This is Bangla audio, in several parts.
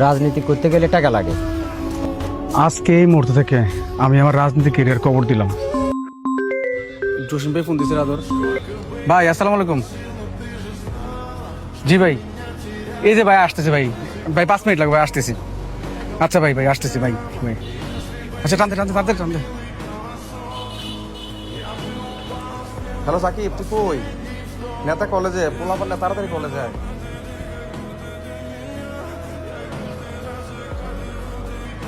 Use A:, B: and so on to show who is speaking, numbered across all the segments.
A: রাজনীতি করতে গেলে টাকা লাগে।
B: আজকে এই মুহূর্ত থেকে আমি আমার রাজনীতি ক্যারিয়ার কবর দিলাম। জসিম ভাই ফোন দিছে আদর ভাই। আসসালামু আলাইকুম। জি ভাই, এই যে ভাই আসতেছে ভাই। ভাই 5 মিনিট লাগবে, ভাই আসতেছি। আচ্ছা ভাই, ভাই আসতেছি ভাই। ভাই আচ্ছা, টানতে টানতে টানতে টানতে।
C: হ্যালো সাকিব, তুই কই? নেতা কলেজে, পোলাপান না, তাড়াতাড়ি কলেজে আয়।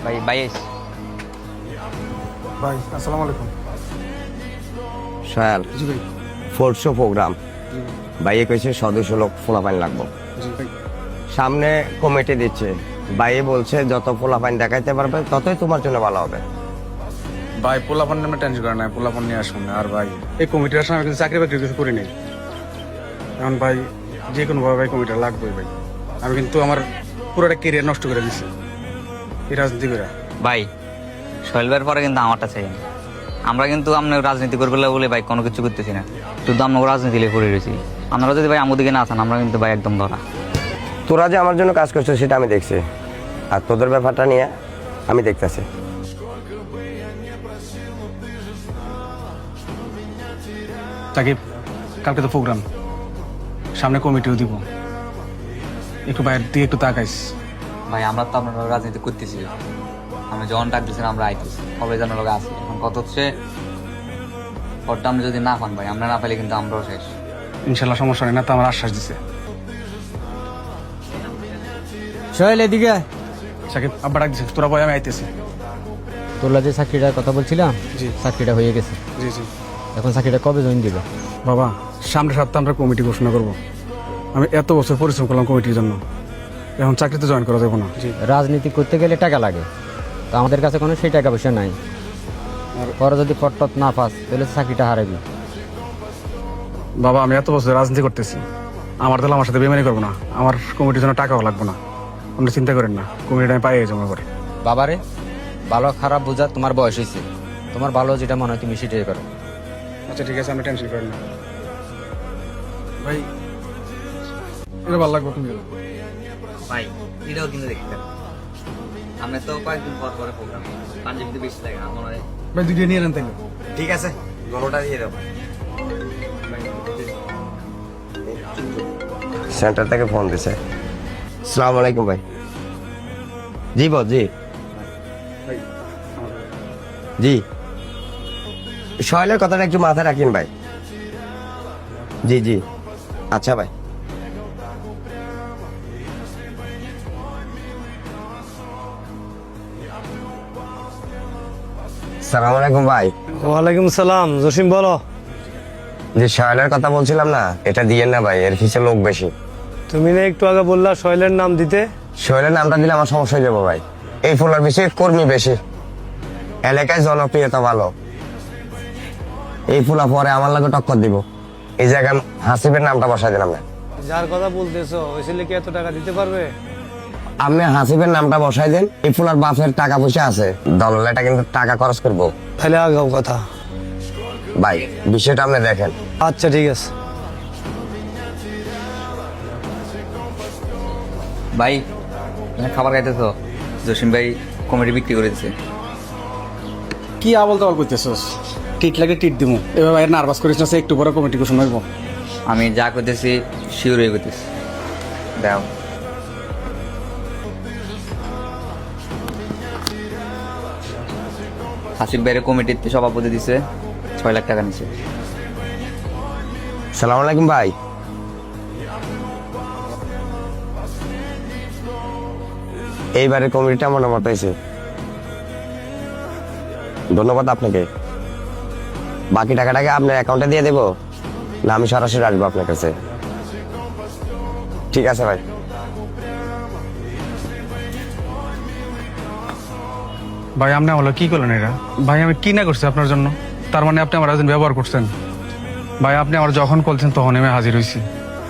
A: ভাই বাইশ
B: ভাই আসসালামু আলাইকুম।
D: সোহেল,
B: জি ভাই।
D: ফোর্টশো প্রোগ্রাম বাইয়ে কইছে সদস্য লোক ফোলাপাইন লাগবো।
B: জি ভাই।
D: সামনে কমিটি দিচ্ছে, বাইয়ে বলছে যত ফোলাপাইন দেখাইতে পারবে ততই তোমার জন্য ভালো হবে।
B: ভাই পোলাপান নামে টেনশন করে না, পোলাপান নিয়ে আসুন না। আর ভাই এই কমিটির আসলে আমি কিন্তু চাকরি বাকরি কিছু করি নাই। এখন ভাই যে কোনো ভাবে ভাই কমিটি লাগবে ভাই। আমি কিন্তু আমার পুরোটা কেরিয়ার নষ্ট করে দিচ্ছি এই রাজনীতি করে।
E: ভাই শৈলবার পরে কিন্তু আমারটা চাই না। আমরা কিন্তু আপনার রাজনীতি করবে বলে ভাই কোনো কিছু করতেছি না, শুধু আমরা রাজনীতি লিয়ে পড়ে রয়েছি। আপনারা যদি ভাই আমাদের দিকে না আসেন আমরা কিন্তু ভাই একদম ধরা।
D: তোরা যে আমার জন্য কাজ করছিস সেটা আমি দেখছি, আর তোদের ব্যাপারটা নিয়ে আমি দেখতেছি।
B: সাকিব, কালকে তো প্রোগ্রাম, সামনে কমিটিও দিব, একটু বাইরের দিকে একটু তাকাইস।
E: ভাই আমরা তো আপনারা রাজনীতি করতেছি, আমি যখন ডাক দিচ্ছেন আমরা আইতেছি, সবাই যেন লোক আসি। এখন কত হচ্ছে ভোটটা আপনি যদি না পান ভাই, আমরা না পাইলে কিন্তু আমরাও শেষ।
B: ইনশাল্লাহ সমস্যা নেই, না তো আমার আশ্বাস দিছে।
A: সোহেল এদিকে।
B: সাকিব, আব্বা ডাক দিছে, তোরা বয় আমি আইতেছি।
A: তোলা যে চাকরিটার কথা বলছিলাম,
B: জি
A: চাকরিটা হয়ে গেছে।
B: জি জি।
A: এখন চাকরিটা কবে জয়েন দিবে?
B: বাবা, সামনের সপ্তাহে আমরা কমিটি ঘোষণা করব। আমি এত বছর পরিশ্রম করলাম কমিটির জন্য, এখন চাকরিতে জয়েন করা যাবে না। জি।
A: রাজনীতি করতে গেলে টাকা লাগে, তো আমাদের কাছে কোনো সেই টাকা পয়সা নাই। পরে যদি পট্টত না পাস তাহলে চাকরিটা হারাবি।
B: বাবা, আমি এত বছর রাজনীতি করতেছি, আমার দল আমার সাথে বেমানি করবো না। আমার কমিটির জন্য টাকাও লাগবে না, আপনি চিন্তা করেন না। কমিটিটা আমি পাই যাবো এবার।
A: বাবারে, ভালো খারাপ বোঝা তোমার বয়স হয়েছে, তোমার ভালো যেটা মনে হয় তুমি সেটাই করো।
B: আচ্ছা ঠিক আছে, আমি টেনশন করেন না ভাই। এটা ভালো লাগবে তুমি।
E: ভাই এটাও কিন্তু দেখতে আমি তো কয়েকদিন পর পরে প্রোগ্রাম পাঞ্জাবিতে বেশি লাগে আমার।
B: ভাই দুইটা নিয়ে নেন তাইলে।
D: ঠিক আছে, গলোটা দিয়ে দেবো। সেন্টার থেকে ফোন দিছে। আসসালামু আলাইকুম ভাই। জি বস। জি জি, সোহেলের কথাটা একটু মাথায় রাখেন ভাই। জি জি, আচ্ছা ভাই। সালাম আলাইকুম ভাই।
F: ওয়ালাইকুম সালাম। জসিম বলো।
D: যে সোহেলের কথা বলছিলাম না, এটা দিয়েন না ভাই, এর পিছে লোক বেশি।
F: তুমি না একটু আগে বললা সোহেলের নাম দিতে?
D: সোহেলের নামটা দিলে আমার সমস্যা হয়ে যাবো ভাই। এই ফুলার পিছিয়ে কর্মী বেশি, এলাকায় জনপ্রিয়তা ভালো। এই ফুলা পরে আমার লাগে টক্কর দিব। এই জায়গায় হাসিবের নামটা বসাই দিলাম না।
F: যার কথা বলতেছো ওই ছেলে কি এত টাকা দিতে পারবে?
D: আপনি হাসিবের নামটা বসাই দেন। এই ফুলার বাপের টাকা পয়সা আছে, দলটা কিন্তু টাকা খরচ করবো
F: তাহলে আগাও কথা।
D: ভাই। বিষয়টা আপনি দেখেন।
F: আচ্ছা ঠিক আছে।
E: ভাই এখানে খাবার খাইতেছ, জসিম ভাই কমিটি বিক্রি করে দিচ্ছে।
B: কি আবল তাবল করতেছস? টিট লাগে টিট দিমু। এবার ভাই নার্ভাস করিস না, সে একটু পরে কমিটি ঘোষণা করবো।
E: আমি যা করতেছি শিওর হয়ে করতেছি। দাও। হাসিব ভাইয়ের কমিটিতে সভাপতি দিছে, 6 লাখ টাকা নিছে।
D: সালাম আলাইকুম ভাই। এইবারে কমিটিটা মনে মতো হয়েছে, ধন্যবাদ আপনাকে। বাকি টাকাটাকে আপনার অ্যাকাউন্টে দিয়ে দেবো না আমি সরাসরি আসবো আপনার কাছে? ঠিক আছে ভাই।
B: ভাই আপনি আমার কি করলেন এটা? ভাই আমি কি না করছি আপনার জন্য? তার মানে আপনি আমার একজন ব্যবহার করছেন? ভাই আপনি আমার যখন বলছেন তখন আমি হাজির হয়েছি।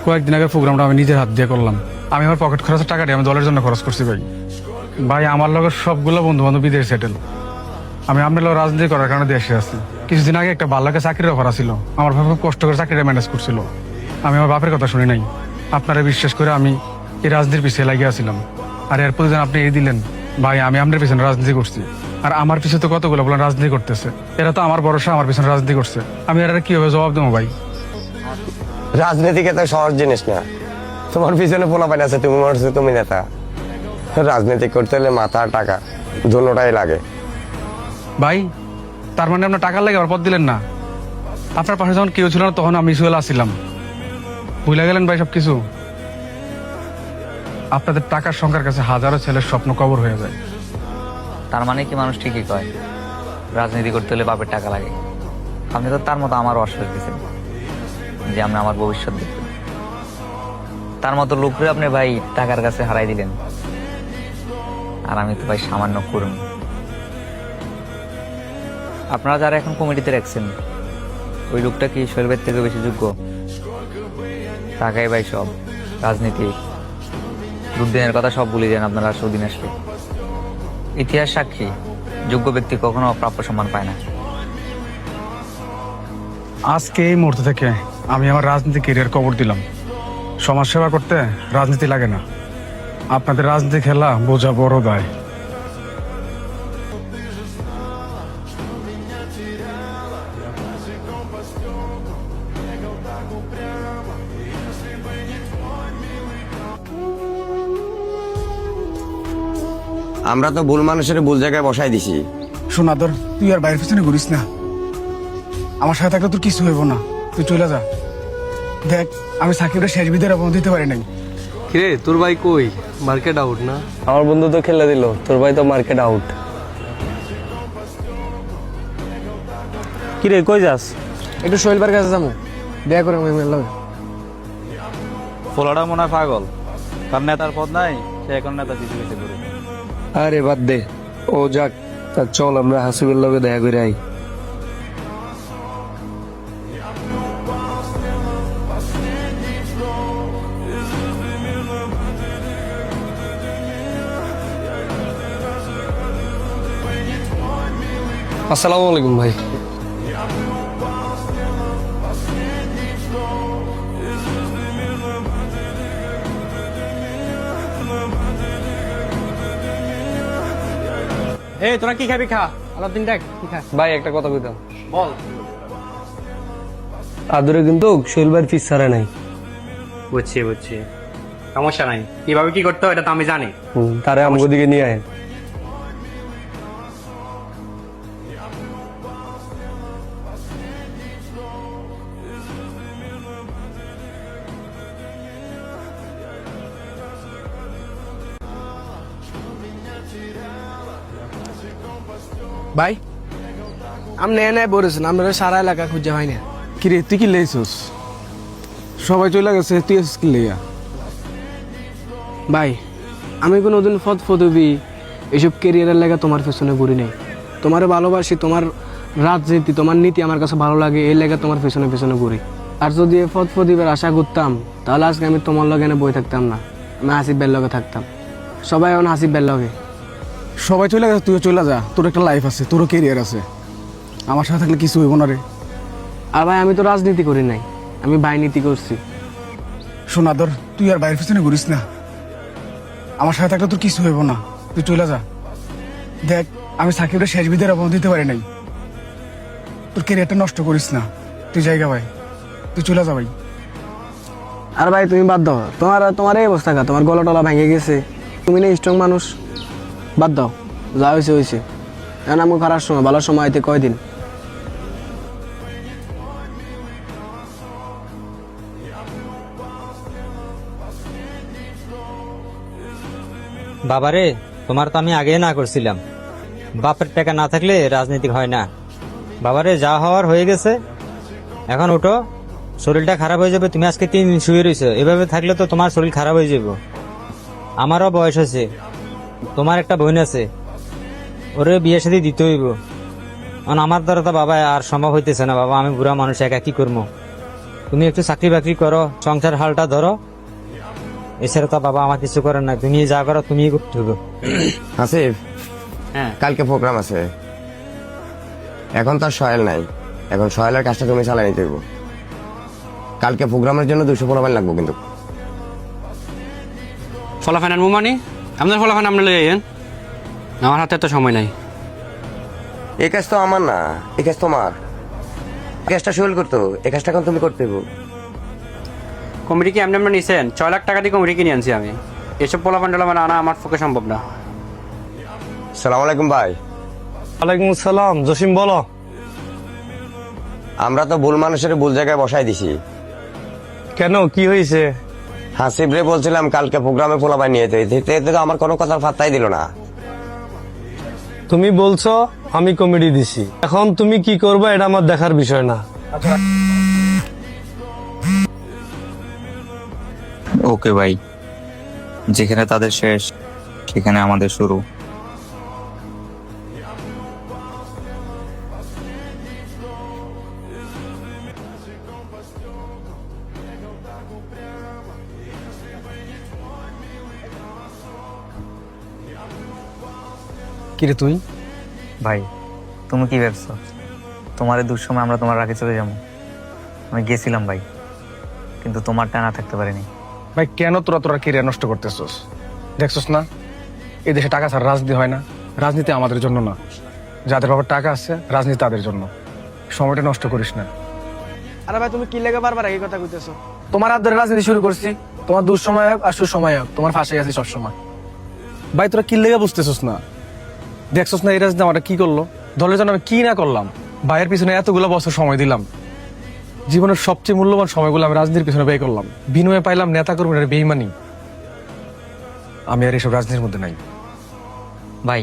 B: কয়েকদিন আগে প্রোগ্রামটা আমি নিজের হাত দিয়ে করলাম। আমি আমার পকেট খরচের টাকাটি আমি দলের জন্য খরচ করছি ভাই। ভাই আমার লোকের সবগুলো বন্ধু বান্ধব বিদেশে সেটেল। আমি আপনার লোক রাজনীতি করার কারণে দেশে আছি। কিছুদিন আগে একটা ভালো লাগে চাকরির অফার ছিল, আমার ভাবে খুব কষ্ট করে চাকরিটা ম্যানেজ করছিল। আমি আমার বাপের কথা শুনি নাই, আপনারা বিশ্বাস করে আমি এই রাজনীতির পিছিয়ে লাগিয়েছিলাম। আর এরপর যেন আপনি এই দিলেন, ভাই আমি আপনার পিছনে রাজনীতি করছি, আর আমার পিছনে তো কতগুলো বলেন রাজনীতি করতেছে, এরা তো আমার ভরসা আমার পিছনে রাজনীতি করছে, আমি এরা কিভাবে জবাব দেবো ভাই?
D: রাজনীতি তো সহজ জিনিস না। তোমার পিছনে পোলাপাইন আছে, তুমি মনে হচ্ছে তুমি নেতা। রাজনীতি করতে হলে মাথা আর টাকা দুটোটাই লাগে।
B: ভাই তার মানে আপনার টাকার লাগে আবার পদ দিলেন না? আপনার পাশে যখন কেউ ছিল না তখন আমি সুয়েল আসছিলাম, ভুলে গেলেন ভাই সবকিছু? আপনাদের টাকার সংখ্যার কাছে হাজারো ছেলের স্বপ্ন কবর হয়ে যায়।
E: তার মানে কি মানুষ ঠিকই কয় রাজনীতি করতে হলে বাপের টাকা লাগে? আপনি তো তার মতো আমারও আশ্বাস দিচ্ছেন যে আপনি আমার ভবিষ্যৎ দেখবেন। তার মতো লোকরে আপনি ভাই টাকার কাছে হারাই দিলেন, আর আমি তো ভাই সামান্য করুন। আপনারা যারা এখন কমিটিতে রাখছেন, ওই লোকটা কি শৈলবের থেকে বেশি যোগ্য? টাকাই ভাই সব, রাজনীতি দুর্দিনের কথা সব ভুলে যান আপনারা সুদিন আসলে। ইতিহাস সাক্ষী, যোগ্য ব্যক্তি কখনো প্রাপ্য সম্মান পায় না।
B: আজকে এই মুহূর্ত থেকে আমি আমার রাজনীতি কেরিয়ার কবর দিলাম। সমাজ সেবা করতে রাজনীতি লাগে না, আপনাদের রাজনীতি খেলা বোঝা বড় দায়।
D: আমরা তো ভুল মানুষের ভুল জায়গায় বসাই দিছি।
B: সোনাদর, তুই আর বাইরের পিছনে ঘুরিস না, আমার সাথে থাকলে তোর কিছু হইব না, তুই চলে যা। দেখ আমি সাকিবের শেষ বিদের অবদান দিতে পারি নাই।
G: কিরে তোর ভাই কই? মার্কেট আউট না?
F: আমার বন্ধু তো খেলে দিল, তোর ভাই তো মার্কেট আউট। কিরে কই যাস?
H: একটু শৈলবার কাছে যাবো, দেখা করে আমি মেলাম।
I: ফোলাটা মনে হয় পাগল, তার নেতার পদ নাই, সে এখন নেতা দিতে গেছে করে।
F: আরে বাদ দে, ও যাক, তা চল আমরা হাসিবের লগে দেখা করে আই। আসসালামু আলাইকুম ভাই।
H: এই তোরা কি খাবি খা, আলাদিন দেখ কি খা।
F: ভাই একটা কথা কইতাম,
H: বল।
F: আদরে কিন্তু শৈলবার ফিস ছাড়া নাই।
H: বুঝছি বুঝছি, সমস্যা নাই। কিভাবে কি করতে হয় এটা তো আমি জানি।
F: তারে আমগো দিকে নিয়ে আয়।
H: ভাই আপনি এনে বলেছেন, আমরা সারা এলাকা খুঁজে পাই না।
B: কিরে তুই কি লেছিস? সবাই চলে গেছে, তুই আসিস কি লেগা?
H: ভাই আমি কোনো দিন পদবি এসব কেরিয়ারের লাগা তোমার পেছনে ঘুরি নাই। তোমার ভালোবাসি, তোমার রাজনীতি, তোমার নীতি আমার কাছে ভালো লাগে, এই লেগে তোমার পেছনে পেছনে ঘুরি। আর যদি এই পদবির আশা করতাম তাহলে আজকে আমি তোমার লগে এনে বই থাকতাম না, আমি হাসিব বের লগে থাকতাম। সবাই এখন হাসিব বের লগে।
B: সবাই চলে গেছে, তুইও চলে যা, তোর একটা লাইফ আছে, তোরও কেরিয়ার আছে, আমার সাথে থাকলে কিছু হইব না রে।
H: আর ভাই আমি তো রাজনীতি করি নাই, আমি বাইনীতি করছি।
B: সোনাদর, তুই আর বাইরের পিছনে ঘুরিস না, আমার সাথে থাকলে তোর কিছু হইব না, তুই চলে যা। দেখ আমি সাকিবের শেষ বিদের অবদান দিতে পারি নাই, তোর কেরিয়ারটা নষ্ট করিস না, তুই জায়গা ভাই, তুই চলে যা ভাই।
H: আর ভাই তুমি বাদ দাও, তোমার এই অবস্থা কা, তোমার গলা টলা ভেঙে গেছে, তুমি না স্ট্রং মানুষ, বাদ দাও, যা হয়েছে হয়েছে। এখন আমি খারাপ সময়, ভালো সময় আইতে কয়দিন।
A: বাবারে, তোমার তো আমি আগেই না করছিলাম, বাপের টাকা না থাকলে রাজনীতি হয় না। বাবারে যা হওয়ার হয়ে গেছে, এখন ওঠো, শরীরটা খারাপ হয়ে যাবে। তুমি আজকে 3 দিন শুয়ে রয়েছো, এভাবে থাকলে তো তোমার শরীর খারাপ হয়ে যাবে। আমারও বয়স হয়েছে, তোমার একটা বোন আছে, ওরে বিয়ে সাথে দিতে হইব। কারণ আমার দ্বারা তো বাবা আর সম্ভব হইতেছে না। বাবা আমি বুড়া মানুষ, একা কি করবো? তুমি একটু চাকরি বাকরি করো, সংসার হালটা ধরো, এছাড়া তো বাবা আমার কিছু করেন না। তুমি যা করো তুমি করতে হবে।
D: হাসিব,
E: হ্যাঁ
D: কালকে প্রোগ্রাম আছে, এখন তো আর সহেল নাই, এখন সহেলের কাজটা তুমি চালাই নিতে হইব। কালকে প্রোগ্রামের জন্য 200 পোলাপান লাগবো কিন্তু।
J: ফলাফান আনবো মানে আপনার ফলাফান আপনি লই আইয়েন, আমার হাতে এত সময় নাই।
D: এই কাজ তো আমার না, এই কাজ তোমার। এই কাজটা সোহেল করতো, এই কাজটা এখন তুমি করতে হবে।
J: কমিটি কি আপনি নিছেন? 6 লাখ টাকা দিয়ে কমিটি কিনে আনছি আমি। এসব ফলাফান টলাফান আনা আমার পক্ষে সম্ভব না।
D: সালাম আলাইকুম ভাই।
F: ওয়ালাইকুম আসসালাম। জসিম বলো।
D: আমরা তো ভুল মানুষের ভুল জায়গায় বসাই দিছি।
F: কেন, কি হয়েছে?
D: হাসিব রে বলছিলাম কালকে প্রোগ্রামে পোলাপান নিয়ে যেতে, এতে তো আমার কোনো কথার পাত্তাই দিল না।
F: তুমি বলছো, আমি কমেডি দিছি, এখন তুমি কি করবে এটা আমার দেখার বিষয় না।
E: ওকে ভাই, যেখানে তাদের শেষ সেখানে আমাদের শুরু।
B: কিরে তুই?
E: ভাই তুমি কি ভাবছো তোমার এই দুঃসময় আমরা তোমার রাখে চলে যাবো? আমি গেছিলাম ভাই, কিন্তু তোমার টানা থাকতে পারিনি।
B: ভাই কেন তোরা কেরিয়ার নষ্ট করতেছস? দেখছস না এই দেশে টাকা ছাড়া রাজনীতি হয় না। রাজনীতি আমাদের জন্য না, যাদের বাবার টাকা আছে রাজনীতি তাদের জন্য। সময়টা নষ্ট করিস না।
H: আরে ভাই তুমি কি লেগে বারবার এই কথা কইতেছো? তোমার হাত ধরে রাজনীতি শুরু করছি, তোমার দুঃসময় হোক আর সুসময় হোক তোমার ফাঁসে আছি সবসময়।
B: ভাই তোরা কি লেগে বুঝতেছস না? দেখছস না এই রাজনীতি আমরা কি করলো, দলের জন্য আমি কি না করলাম। ভাইয়ের পিছনে এতগুলো বছর সময় দিলাম, জীবনের সবচেয়ে মূল্যবান সময়গুলো আমি রাজনীতির পিছনে ব্যয় করলাম, বিনিময়ে পাইলাম নেতা কর্মীদের বেইমানি। আমি আর এসব রাজনীতির মধ্যে নাই।
E: ভাই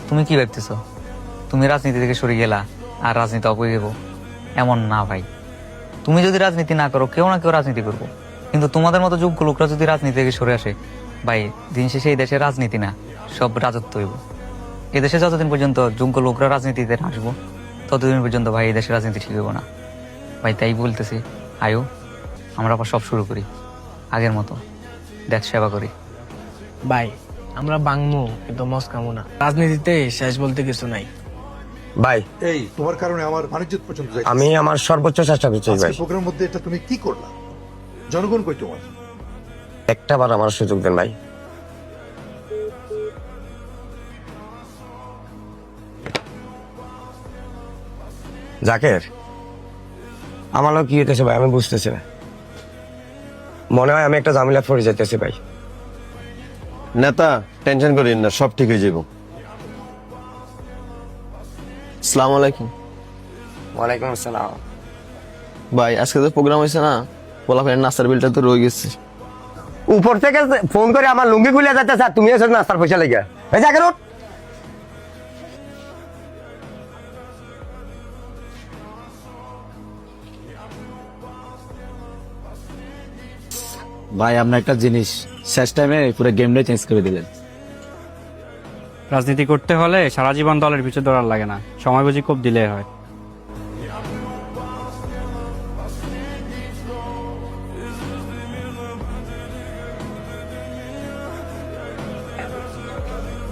E: তুমি কি ভাবতেছো তুমি রাজনীতি থেকে সরে গেলা আর রাজনীতি অপয়ে যাবো? এমন না ভাই, তুমি যদি রাজনীতি না করো কেউ না কেউ রাজনীতি করবো, কিন্তু তোমাদের মতো যোগ্য লোকরা যদি রাজনীতি থেকে সরে আসে ভাই, দিন শেষে এই দেশে রাজনীতি না সব রাজত্ব হইব। এদেশে যতদিন পর্যন্ত যোগ্য লোকরা রাজনীতিতে আসবো ততদিন পর্যন্ত ভাই এই দেশে রাজনীতি ঠিক হইব না ভাই। তাই বলতেছি আয়ো আমরা আবার সব শুরু করি আগের মতো, দেশ সেবা করি।
H: ভাই আমরা বাংমু কিন্তু মস্কামু না, রাজনীতিতে শেষ বলতে কিছু নাই।
D: ভাই
K: এই তোমার কারণে আমার বাণিজ্য পর্যন্ত যাইতেছে।
D: আমি আমার সর্বোচ্চ চেষ্টা করছি ভাই।
K: আজকে প্রোগ্রামের মধ্যে এটা তুমি কি করলা? জনগণ কই তোমার?
D: একটা বার আমার সুযোগ দেন ভাই। জাকের আমার কি হইতেছে ভাই, আমি বুঝতেছি না। মনে হয় আমি একটা ঝামেলা পড়ে যেতেছি ভাই।
L: নেতা টেনশন করেন না, সব ঠিক হয়ে যাব। আসসালামু আলাইকুম।
D: ওয়ালাইকুম আসসালাম।
L: ভাই আজকে তো প্রোগ্রাম হয়েছে না, পোলাপানের নাস্তার বিলটা তো রয়ে গেছে।
D: উপর থেকে ফোন করে আমার লুঙ্গি খুলে যাচ্ছে, স্যার তুমি এসে নাস্তার পয়সা লেগে এই জাকের উঠ।
I: ভাই আপনার একটা জিনিস, শেষ টাইমে পুরো গেমটাই চেঞ্জ করে দিলেন।
J: রাজনীতি করতে হলে সারা জীবন দলের পিছু দৌড়ার লাগে না, সময় বুঝি খুব দিলে হয়।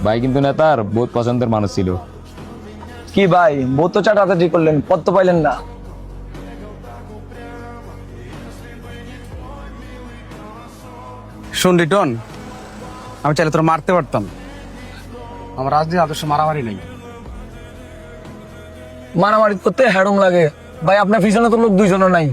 I: ভাই কিন্তু নেতার বহুত পছন্দের মানুষ ছিল।
F: কি ভাই, বহুত তো চাটাচাটি করলেন, পদ তো পাইলেন না।
B: শোন রিটন, আমি চাইলে তোরা মারতে পারতাম, আমার রাজনীতি আদর্শ মারামারি নেই।
F: মারামারি করতে হ্যাডম লাগে ভাই, আপনার পিছনে তো লোক দুইজনও নাই।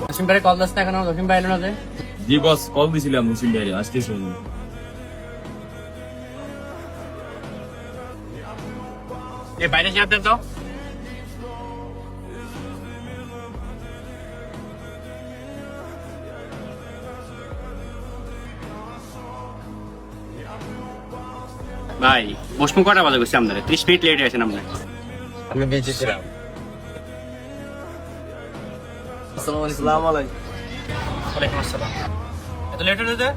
J: জসিম ভাই কল দাস না কেন? জসিম ভাই এলো না যে?
I: জি বস, কল দিছিলাম মুসিম ভাই, আজকে শুনি।
J: এ বাইরে যাতে তো ভাই বসমু কটা বাজে গেছে আমাদের, 30 মিনিট লেট আছেন আপনার।
D: আমি বিজি ছিলাম।
F: আসসালামু আলাইকুম।
J: ওয়ালাইকুম আসসালাম। এত লেট হতে?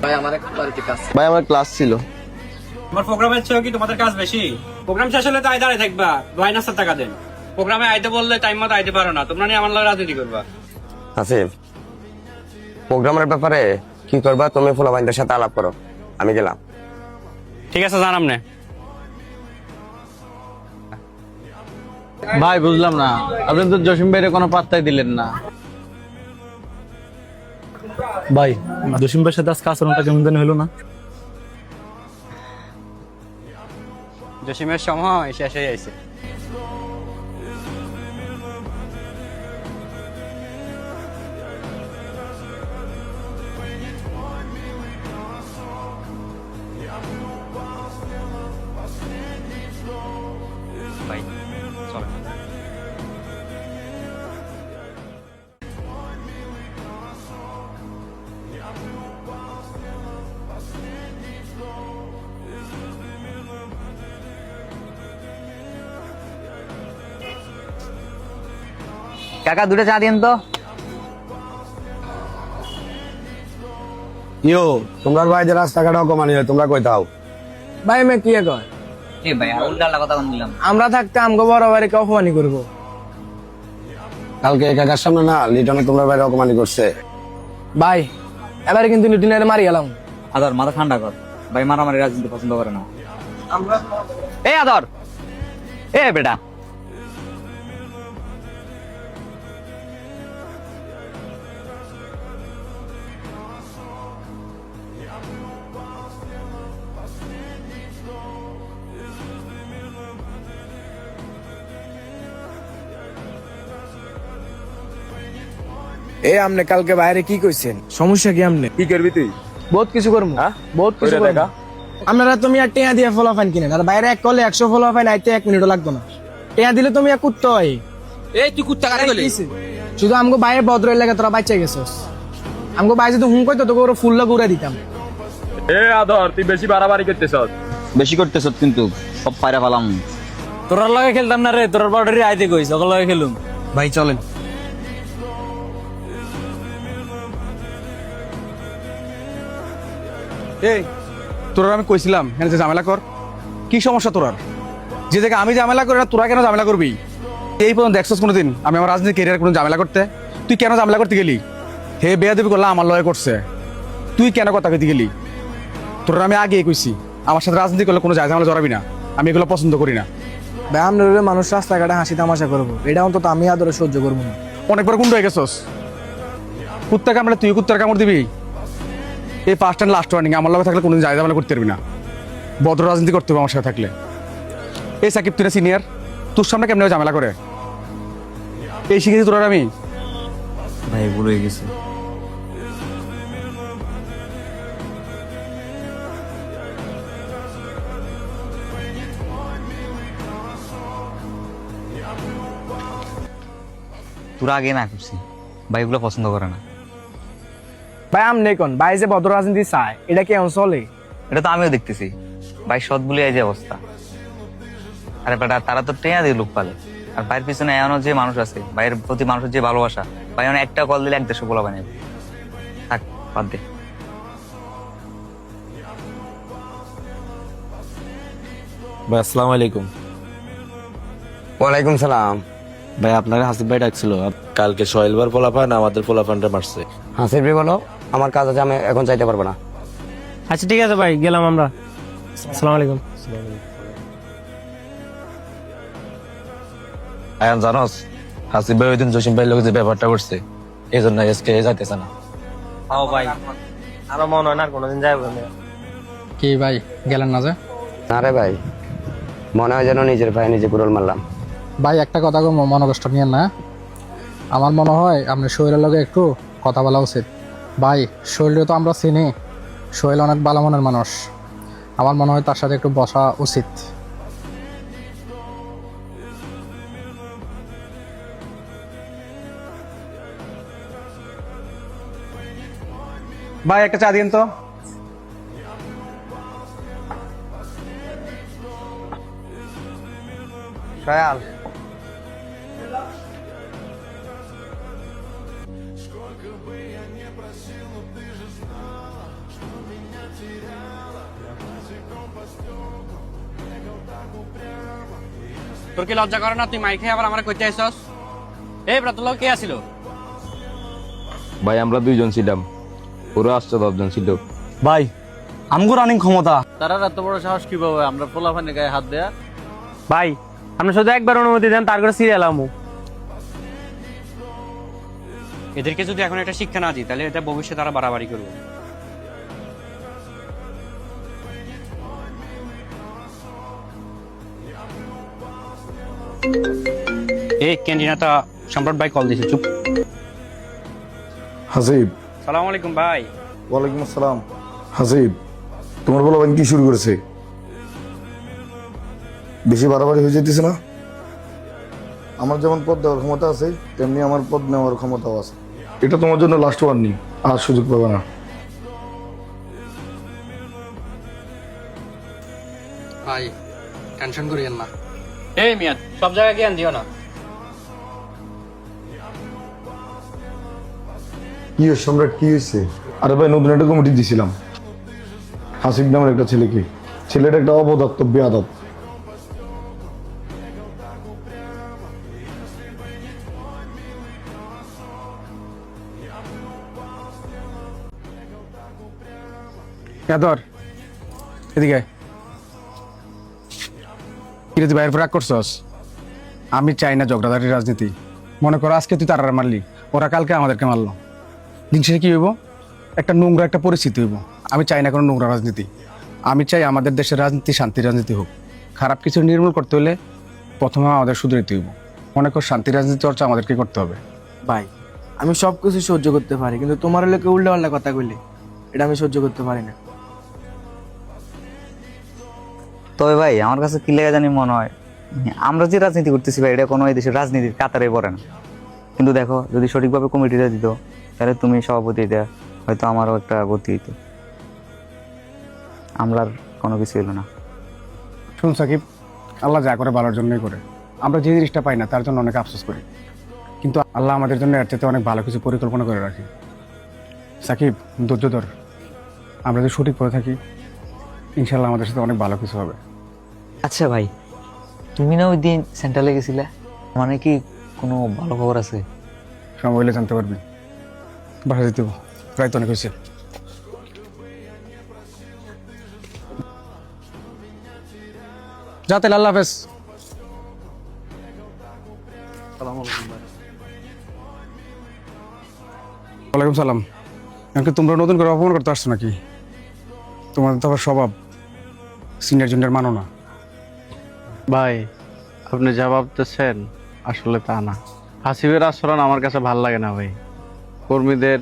F: ভাই আমার একটা বাড়িতে কাজ।
L: ভাই আমার ক্লাস ছিল।
J: তোমার প্রোগ্রামের চেয়েও কি তোমাদের কাজ বেশি? প্রোগ্রাম শেষ হলে তো আয় দাঁড়ায় থাকবা, ভাই নাস্তার টাকা দেন। প্রোগ্রামে আইতে বললে টাইম মতো আইতে পারো না, তোমরা নিয়ে আমার লগে রাজনীতি করবা।
D: হাসিব, প্রোগ্রামের ব্যাপারে কি করবা তুমি ফুলাবাইনদের সাথে আলাপ করো, আমি গেলাম।
J: ঠিক আছে, জানাম না।
G: ভাই বুঝলাম না, আপনি তো জসিম ভাইয়ের কোনো পাত্তাই দিলেন না। ভাই জসিম ভাইয়ের সাথে আজকে আচরণটা কেমন জানি হলো না?
J: জসিমের সময় শেষ হয়ে যাইছে।
E: ভাই চল। কাকা 2টা চা দিন তো।
F: ইয়ো, তোমরা ভাই যে রাস্তাঘাট অকমানি হয়, তোমরা কই তাও?
H: ভাই মে কি কয়
E: এ ভাই উল্টা কথা বললাম।
H: আমরা থাকতে আমগো বড় ভাইকে অপমানি করব।
F: কালকে কাকার সামনে না লিটনে তোমরা ভাই অকমানি করছে।
H: ভাই এবারে কিন্তু লিটিনের মারি গেলাম।
E: আদর মাথা ঠান্ডা কর ভাই, মারামারি রাজনীতি পছন্দ করে না। এ আদর, এ বেটা
H: এ আমনে কালকে বাইরে কি কইছেন? সমস্যা কি আমনে?
C: কি করবি তুই?
H: বহুত কিছু করবো, বহুত কিছু
C: কইরা দেখা।
H: আপনারা তুমি আর টেয়া দিয়ে ফলো ফাইন কিনেন, আর বাইরে এক কলে 100 ফলো ফাইন আইতে 1 মিনিটও লাগতো না। টেয়া দিলে তুমি এক কুত্তা হয়।
J: এই তুই কুত্তা কারে গলি?
H: শুধু আমগো বাইরে বদরের লাগে তোরা বাচ্চা গেছস। আমগো বাইরে যদি হুম কইতো তোকে ওরা ফুল্লা গুড়া দিতাম।
C: এ আদর, তুই বেশি বাড়াবাড়ি করতেছস।
E: বেশি করতেছ কিন্তু সব পায়রা ফালাম।
G: তোরার লগে খেলতাম না রে, তোরার বাউন্ডারি আইতে কই, সকল লগে খেলুম।
B: ভাই চলেন। এই তোরা আমি কইছিলাম এখানে যে ঝামেলা কর, কি সমস্যা তোরার? যে জায়গায় আমি ঝামেলা করি না তোরা কেন ঝামেলা করবি? এই পর্যন্ত দেখছস কোনোদিন আমি আমার রাজনীতি ক্যারিয়ার কোনো ঝামেলা করতে? তুই কেন ঝামেলা করতে গেলি? হে বেয়াদবি করলা আমার লয়ে করছে, তুই কেন কথা কইতে গেলি? তোরা আমি আগেই কইছি আমার সাথে রাজনীতি করলে কোনো ঝামেলা জড়াবি না, আমি এগুলো পছন্দ করি না।
H: ভাই আমরা মানুষ রাস্তাঘাটে হাসি তামাশা করবো, এটা অন্তত আমি আদরে সহ্য করবো না।
B: অনেকবার গুন্ড হয়ে গেছস, কুত্তা কামড়ে তুই কুত্তার কামড় দিবি? এই ফার্স্ট অ্যান্ড লাস্ট ওয়ার্নিং, আমার লগে থাকলে কোনোদিন যায় ঝামেলা করতে পারবি না, ভদ্র রাজনীতি করতে হবে আমার সাথে থাকলে। এই সাকিব তুই সিনিয়র, তোর সামনে কেমন ঝামেলা করে এই শিখেছি তোর আর আমি।
E: ভাই ভুল হয়ে গেছে। তোরা আগে না করছি ভাই, এগুলো পছন্দ করে না।
H: ভাই আমনে কোন ভাই যে বদর রাজনীতি চায়, এটা কি এমন চলে?
E: এটা তো আমিও দেখতেছি ভাই, সৎ বলে এই যে অবস্থা। আরে বেটা তারা তো টেয়া দিয়ে লোক পালে, আর ভাইয়ের পিছনে এমন যে মানুষ আছে, ভাইয়ের প্রতি মানুষের যে ভালোবাসা, ভাই মানে একটা কল দিলে 1-150 বলা বানাবে। থাক বাদ দে।
G: ভাই আসসালামু আলাইকুম।
D: ওয়ালাইকুম সালাম।
G: ভাই আপনার হাসিব ভাই ডাকছিল, কালকে সোহেলবার পোলাপান আমাদের পোলাপানটা মারছে।
D: হাসিব ভাই বলো, আমার কাজ আছে, আমি এখন চাইতে পারবো না।
H: আচ্ছা ঠিক আছে ভাই, গেলাম আমরা। আসসালামু আলাইকুম।
G: আয়ান জানোস, হাসিব ভাই ওই দিন জসিম ভাইয়ের লোক যে ব্যাপারটা করছে, এই জন্য আজকে যাইতেছে না।
I: ভাই আরো মনে হয় না কোনোদিন যাইব না।
B: কি ভাই গেলেন না যে?
D: না রে ভাই, মনে হয় যেন নিজের ভাই নিজে কুড়োল মারলাম।
H: ভাই একটা কথা মনে কষ্ট নিয়ে না, আমার মনে হয় আপনার সোহেলের লগে একটু কথা বলা উচিত। ভাই সোহেলকে তো আমরা চিনি, সোহেল অনেক ভালো মনের মানুষ, আমার মনে হয় তার সাথে একটু বসা উচিত।
B: ভাই একটা চা দিন তো।
D: সয়াল,
J: তোর কি লজ্জা করে না? তুই মাইক খেয়ে আবার আমার কইতে আইছস? এই ব্রা তোর লগে কে আছিল?
G: ভাই আমরা 2 জন ছিলাম, ওরা 8-10 জন ছিল।
F: ভাই আমগো রানিং ক্ষমতা।
I: তারা এত বড় সাহস কিভাবে আমরা পোলাপানের গায়ে হাত দেয়া?
J: ভাই আপনি শুধু একবার অনুমতি দেন, তার করে সিরিয়াল আমু। এদেরকে যদি এখন একটা শিক্ষা না দিই তাহলে এটা ভবিষ্যতে তারা বাড়াবাড়ি করবে। এই ক্যান্টিনাটা সম্রাট ভাই কল দিয়েছে, চুপ।
C: হাসিব।
J: সালাম আলাইকুম ভাই।
C: ওয়ালাইকুম আসসালাম। হাসিব, তোমার বলো কি শুরু করেছে? বেশি বাড়াবাড়ি হয়ে যেতেছে না? আমার যেমন পদ দেওয়ার ক্ষমতা আছে তেমনি আমার পদ নেওয়ার ক্ষমতাও আছে। এটা তোমার জন্য লাস্ট ওয়ার্নিং, আর সুযোগ পাবে না।
H: ভাই টেনশন করিয়েন না।
J: এই মিয়া সব জায়গায় জ্ঞান দিও না।
C: কি হয়েছে সম্রাট, কি হয়েছে? আরে ভাই নতুন একটা কমিটি দিছিলাম হাসিব নামের একটা ছেলেকে। ছেলেটা একটা অবদত্ত বেয়াদব।
B: ধর এদিকে আয়। কিরে তুই বাইরের রাগ করছস? আমি চাই না ঝগড়াঝাটির রাজনীতি। মনে করো আজকে তুই তারা মারলি, ওরা কালকে আমাদেরকে মারলো, দিন শেষে কি হইব? একটা নোংরা একটা পরিস্থিতি হইব। আমি চাই না কোনো নোংরা রাজনীতি। আমি চাই আমাদের দেশের রাজনীতি শান্তির রাজনীতি হোক। খারাপ কিছু নির্মূল করতে হলে প্রথমে আমাদের শুধরাইতে হইব। মনে কর শান্তির রাজনীতি চর্চা আমাদেরকে করতে হবে।
H: ভাই আমি সব কিছু সহ্য করতে পারি, কিন্তু তোমার লোকে উল্টা পাল্টা কথা কইলে এটা আমি সহ্য করতে পারি না।
E: তবে ভাই আমার কাছে কি লেগে জানি মনে হয়, আমরা যে রাজনীতি করতেছি ভাই, এটা কোনো এই দেশের রাজনীতির কাতারে পড়ে না। কিন্তু দেখো যদি সঠিকভাবে কমিটিটা দিত তাহলে তুমি সভাপতি দেয়া হয়তো আমারও একটা গতি হইতো। আমরা কোনো কিছু এলো না।
B: শুন সাকিব, আল্লাহ যা করে ভালোর জন্যই করে। আমরা যে জিনিসটা পাই না তার জন্য অনেক আফসোস করি, কিন্তু আল্লাহ আমাদের জন্য এর চাইতে অনেক ভালো কিছু পরিকল্পনা করে রাখি। সাকিব ধৈর্য ধর, আমরা যদি সঠিক পথে থাকি ইনশাল্লাহ আমাদের সাথে অনেক ভালো কিছু হবে।
E: আচ্ছা ভাই, তুমি না ওই দিন সেন্ট্রালে গেছিলে, মানে কি কোনো ভালো খবর আছে?
B: সময় হলে জানতে পারবি। বাসা যেতে হবে, প্রায় তো অনেক হয়েছে। যাতে আল্লাহ হাফেজ। ওয়ালাইকুম সালাম। এমনকি তোমরা নতুন করে অপমান করতে আসছো নাকি? তোমাদের তো আবার স্বভাব সিনিয়র জুনিয়র মানো না।
I: ভাই আপনি যা ভাবতেছেন আসলে তা না। হাসিবের আচরণ আমার কাছে ভাল লাগে না ভাই। কর্মীদের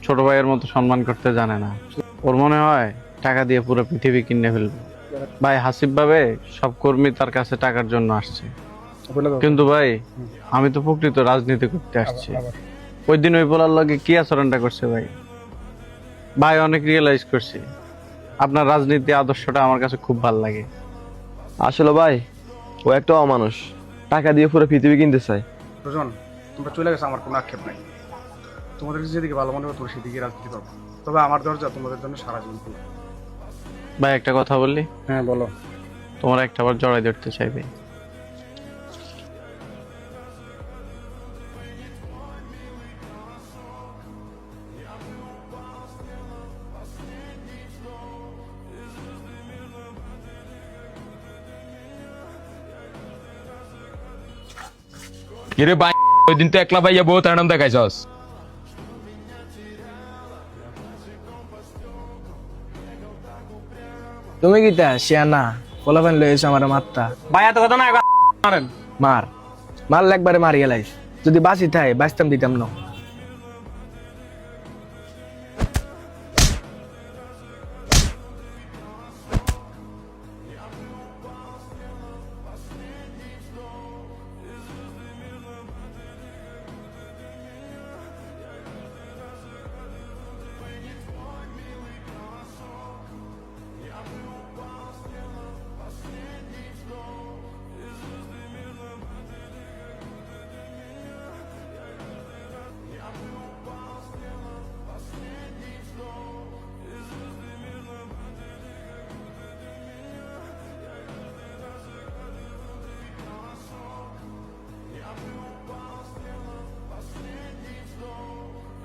I: ছোট ভাইয়ের মতো সম্মান করতে জানে না। ওর মনে হয় টাকা দিয়ে পুরো পৃথিবী কিনে ফেলবে। ভাই হাসিব ভাবে সব কর্মী তার কাছে টাকার জন্য আসছে, কিন্তু ভাই আমি তো প্রকৃত রাজনীতি করতে আসছি। ওই দিন ওই বলার লগে কি আচরণটা করছে ভাই, ভাই অনেক রিয়েলাইজ করছি আপনার রাজনীতি আদর্শটা আমার কাছে খুব ভাল লাগে।
L: আসলে ভাই ও একটা অমানুষ, টাকা দিয়ে পুরো পৃথিবী কিনতে চায়।
B: দুজন তোমরা চলে গেছো, আমার কোনো আক্ষেপ নাই। তোমাদের যেদিকে ভালো মনে হবে তোমরা সেদিকে রাজনীতি করবো, তবে আমার দরজা তোমাদের জন্য সারা জীবন খোলা।
I: ভাই একটা কথা বললি?
B: হ্যাঁ বলো।
I: তোমার একটা বার জড়াই ধরতে চাইবে।
G: কিরে ভাই ওই দিন তো একলা ভাইয়া বউ তার নাম দেখাইছস।
H: তুমি কিটা শিয়ানা পোলাপান লয়েছো আমার মাত্রা।
J: ভাই এত কথা না, মারেন।
H: মার মারলে একবারে মারি গেলাইস। যদি বাঁচি থাই বাঁচতাম দিতাম না।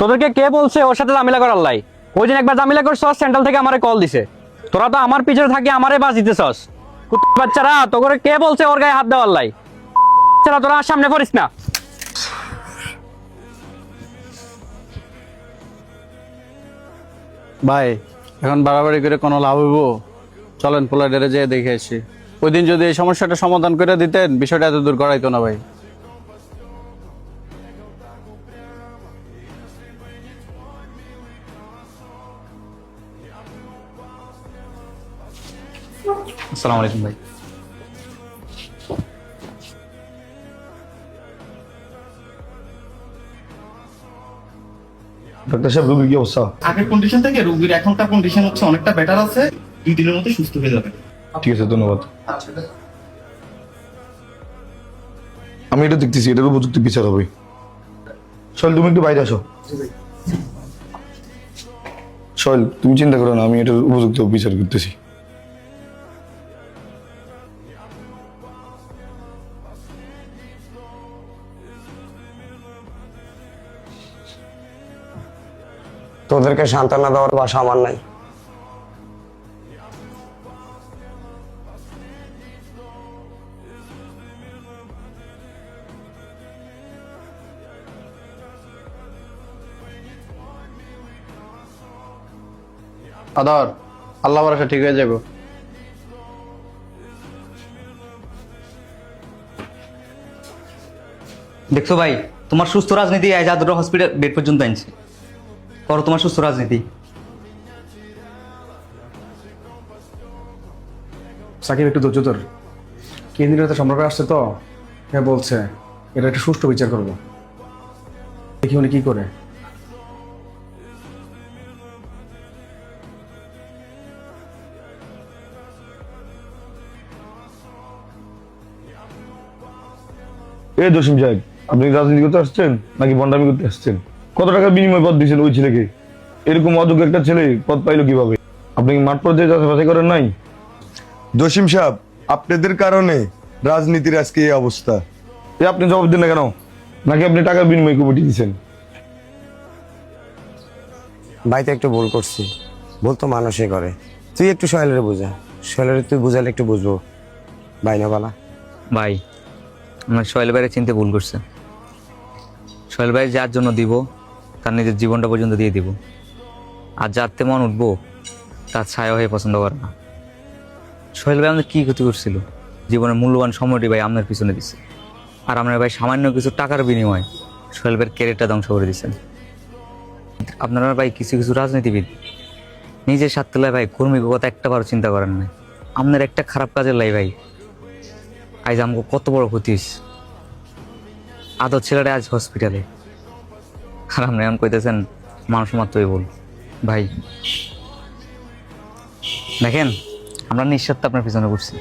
J: তোদেরকে কে বলছে ওর সাথে ঝামেলা করার লাই? ওই দিন একবার ঝামেলা করছস, সেন্ট্রাল থেকে আমারে কল দিছে। তোরা তো আমার পিছনে থাকি আমারে বাস দিতেছস। কুত্তা বাচ্চারা, তোকে কে বলছে ওর গায়ে হাত দেওয়ার লাই? বাচ্চারা, তোরা আর সামনে পড়িস না।
I: ভাই এখন বাড়াবাড়ি করে কোনো লাভ হইব? চলেন পোলা ডেরে যেয়ে দেখে আসি। ওই দিন যদি এই সমস্যাটা সমাধান করে দিতেন, বিষয়টা এত দূর গড়াইতো না ভাই।
E: আসসালামু আলাইকুম ভাই।
C: ডাক্তার সাহেব, রোগীর কি অবস্থা?
L: আগের কন্ডিশন থেকে রোগীর এখনকার কন্ডিশন হচ্ছে অনেকটা বেটার আছে, 2 দিনের মধ্যে সুস্থ হয়ে যাবে।
C: ঠিক আছে, ধন্যবাদ। আমি এটা দেখতেছি, এটার উপযুক্ত বিচার হবে। সোহেল, তুমি একটু বাইরে আসো। সোহেল, তুমি চিন্তা করো না, আমি এটার উপযুক্ত বিচার করতেছি।
D: তোদেরকে সান্ত্বনা দেওয়ার ভাষা আমার নাই।
I: আদর, আল্লাহ ভরসা ঠিক হয়ে যাবো।
E: দেখছো ভাই, তোমার সুস্থ রাজনীতি আজ আদর হসপিটাল বেড পর্যন্ত আনছে। করো তোমার সুস্থ রাজনীতি।
B: সাকিব, একটু ধৈর্য ধর। কেন্দ্রীয় সম্পর্কে আসছে তো, হ্যাঁ বলছে এটা একটা সুষ্ঠু বিচার করবো। দেখি উনি কি করে।
C: এই জসিম সাহেব, আপনি রাজনীতি করতে আসছেন নাকি বন্ডামি করতে আসছেন? কত টাকা বিনিময় পদ দিয়েছেন ওই ছেলেকে? এরকম অযোগ্য একটা ছেলে পদ পাইলো কিভাবে? আপনি কি মাঠ পর্যায়ে যাচাই করেন নাই?
M: জসিম সাহেব, আপনাদের কারণে রাজনীতির আজকে এই অবস্থা।
C: আপনি জবাব দিন না কেন? নাকি আপনি টাকার বিনিময়ে কমিটি দিচ্ছেন?
D: ভাই তো একটু ভুল করছি, ভুল তো মানুষই করে। তুই একটু সোহেলের বোঝা, সোহেলের তুই বুঝালে একটু বুঝবো। ভাই না বালা?
E: ভাই, আমার সোহেল ভাইয়ের চিনতে ভুল করছে। সোহেল ভাই যার জন্য দিব, তার নিজের জীবনটা পর্যন্ত দিয়ে দিব। আর যার তেমন উঠবো, তার ছায়া হয়ে পছন্দ করে না। সোহেল ভাই আমাদের কি ক্ষতি করছিল? জীবনের মূল্যবান সময়টি ভাই আপনার পিছনে দিচ্ছে। আর আপনার ভাই সামান্য কিছু টাকার বিনিময়ে সোহেল ভাইয়ের ক্যারিয়ারটা ধ্বংস করে দিচ্ছেন। আপনারা ভাই কিছু কিছু রাজনীতিবিদ নিজের স্বার্থে ভাই কর্মীর কথা একটা বারো চিন্তা করেন না। আপনার একটা খারাপ কাজের লাই ভাই আজ আমাকে কত বড় ক্ষতি হয়েছে। আদর ছেলেটা আজ হসপিটালে, আর আপনি এমন কইতেছেন মানুষ মাত্রই বল। ভাই দেখেন, আমরা নিঃস্বার্থে আপনার পিছনে ঘুরছি,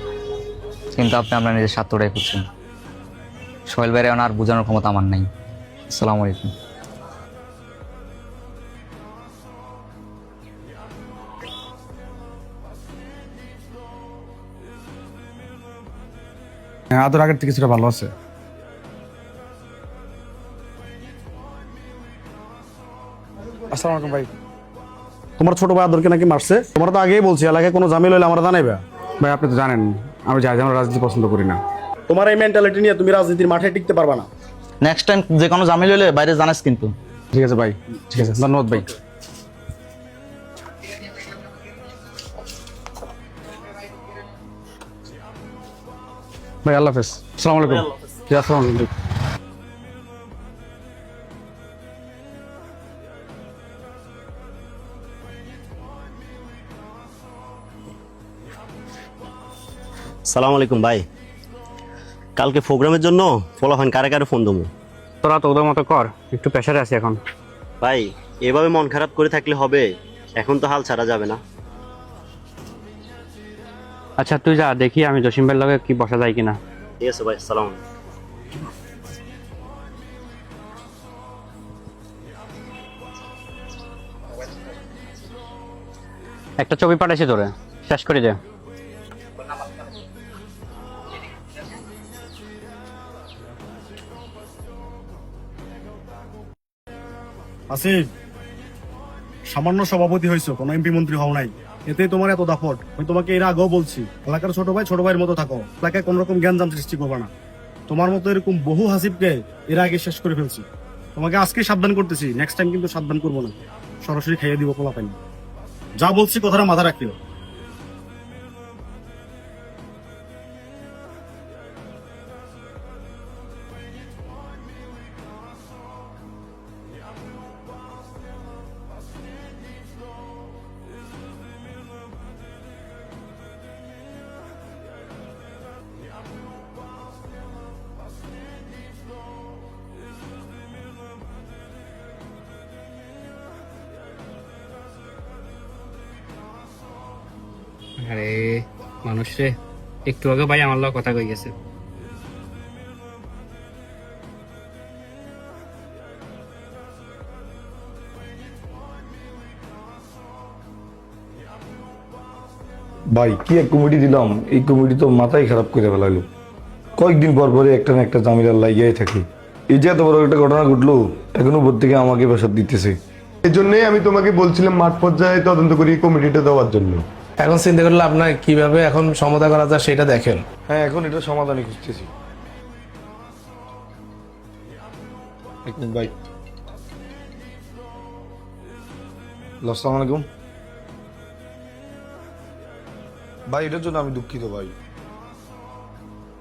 E: কিন্তু আপনি আপনার নিজের স্বার্থটাই করছেন। সোহেল ভাইয়ের আর বোঝানোর ক্ষমতা আমার নাই। আসসালামু আলাইকুম।
B: হ্যাঁ, আদর আগের থেকে কিছুটা ভালো আছে। আসসালামু আলাইকুম ভাই।
F: তোমার ছোট ভাই আদরকে নাকি মারছে? তোমরা তো আগেই বলছি এলাকায় কোনো ঝামেলা হলে আমরা জানাইবা।
B: ভাই, আপনি তো জানেন আমি যাই যেমন রাজনীতি পছন্দ করি না।
F: তোমার এই মেন্টালিটি নিয়ে তুমি রাজনীতির মাঠে টিকতে পারবা না।
L: নেক্সট টাইম যে কোনো ঝামেলা হলে বাইরে জানাস কিন্তু।
B: ঠিক আছে ভাই, ঠিক আছে, ধন্যবাদ ভাই। ভাই আল্লাহ হাফেজ। আসসালামু আলাইকুম। জি, আসসালামু আলাইকুম।
N: সালাম আলাইকুম ভাই। কালকে প্রোগ্রামের জন্য ফলাফান কারে কারে ফোন দেবো?
J: তোরা তোদের মতো কর, একটু প্রেশারে আছি এখন।
N: ভাই, এভাবে মন খারাপ করে থাকলে হবে? এখন তো হাল ছাড়া যাবে না।
J: আচ্ছা তুই যা, দেখি আমি জসিম ভাইয়ের লগে কি বসা যায় কিনা।
N: ঠিক আছে ভাই, সালাম।
J: একটা ছবি পাঠাইছি তোরে, শেষ করে দে।
B: আসিফ, সামান্য সভাপতি হয়েছো, কোনো এমপি মন্ত্রী হও নাই, এতে তোমার এত দাপট। আমি তোমাকে এর আগেও বলছি, এলাকার ছোট ভাই ছোট ভাইয়ের মতো থাকো, এলাকায় কোন রকম জ্ঞানজাম সৃষ্টি করবে না। তোমার মতো এরকম বহু হাসিবকে এর আগে শেষ করে ফেলছি। তোমাকে আজকে সাবধান করতেছি, নেক্সট টাইম কিন্তু সাবধান করবো না, সরাসরি খাইয়ে দিব পোলা পাইনি। যা বলছি কথাটা মাথা রাখিও।
J: আরে মানুষ রে, একটু আগে ভাই আমার লগে কথা কই গেছে।
C: ভাই কি এক কমিটি দিলাম, এই কমিটি তো মাথায় খারাপ করে ফেলাইলো। কয়েকদিন পর পরে একটা না একটা জামিলার লাগিয়াই থাকে। এই যে এত বড় একটা ঘটনা ঘটলো, এখন উপর থেকে আমাকে প্রেশার দিতেছে।
M: এই জন্যই আমি তোমাকে বলছিলাম মাঠ পর্যায়ে তদন্ত করি কমিটিটা দেওয়ার জন্য।
F: এখন চিন্তা করলে আপনার কিভাবে এখন সমাধান করা যায় সেটা দেখেন।
C: হ্যাঁ, এখন এটা সমাধানই খুঁজতেছি। এক মিনিট ভাই। আসসালামু আলাইকুম ভাই, এটার জন্য আমি দুঃখিত ভাই।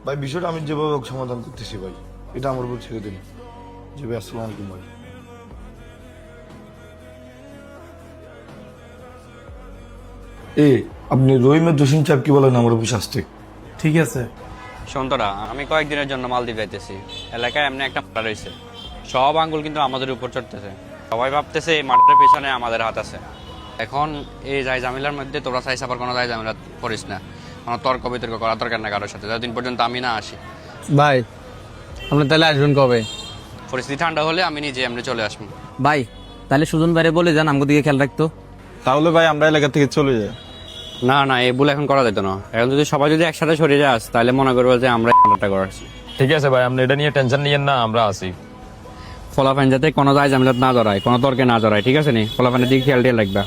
C: ভাই বিষয়টা আমি যেভাবে হোক সমাধান করতেছি ভাই, এটা আমার উপর ছেড়ে দিন। জি ভাই, আসসালামু আলাইকুম ভাই। আপনি রহিমের জসিম সাহেব কি বলেন আমার অফিস আসতে?
F: ঠিক আছে।
J: সন্তরা, আমি কয়েকদিনের জন্য মালদ্বীপ যাইতেছি। এলাকায় এমনি একটা মাঠা রয়েছে, সব আঙ্গুল কিন্তু আমাদের উপর চড়তেছে। সবাই ভাবতেছে এই মাঠের পেছনে আমাদের হাত আছে। এখন এই যাই ঝামেলার মধ্যে তোরা চাইছ আবার কোনো যাই ঝামেলা করিস না, কোনো তর্ক বিতর্ক করা দরকার না কারোর সাথে, যতদিন পর্যন্ত আমি না আসি।
I: ভাই আপনি তাহলে আসবেন কবে?
J: পরিস্থিতি ঠান্ডা হলে আমি নিজে এমনি চলে আসবো।
E: ভাই তাহলে সুজন বাইরে বলে যান আমাকে দিকে খেয়াল রাখতো।
L: তাহলে ভাই আমরা এলাকা থেকে চলে যাই।
J: না না, এই ভুল এখন করা যেত না। এখন যদি সবাই যদি একসাথে সরে যাস তাহলে মনে করবো যে আমরা ঠান্ডাটা করাচ্ছি।
G: ঠিক আছে ভাই, আপনি এটা নিয়ে টেনশন নিয়েন না, আমরা আছি।
J: ফলাফান যাতে কোনো যায় ঝামেলা না জড়ায়, কোনো তর্কে না জড়ায়, ঠিক আছে নি? ফলাফানের দিকে খেয়াল দিয়ে লাগবে।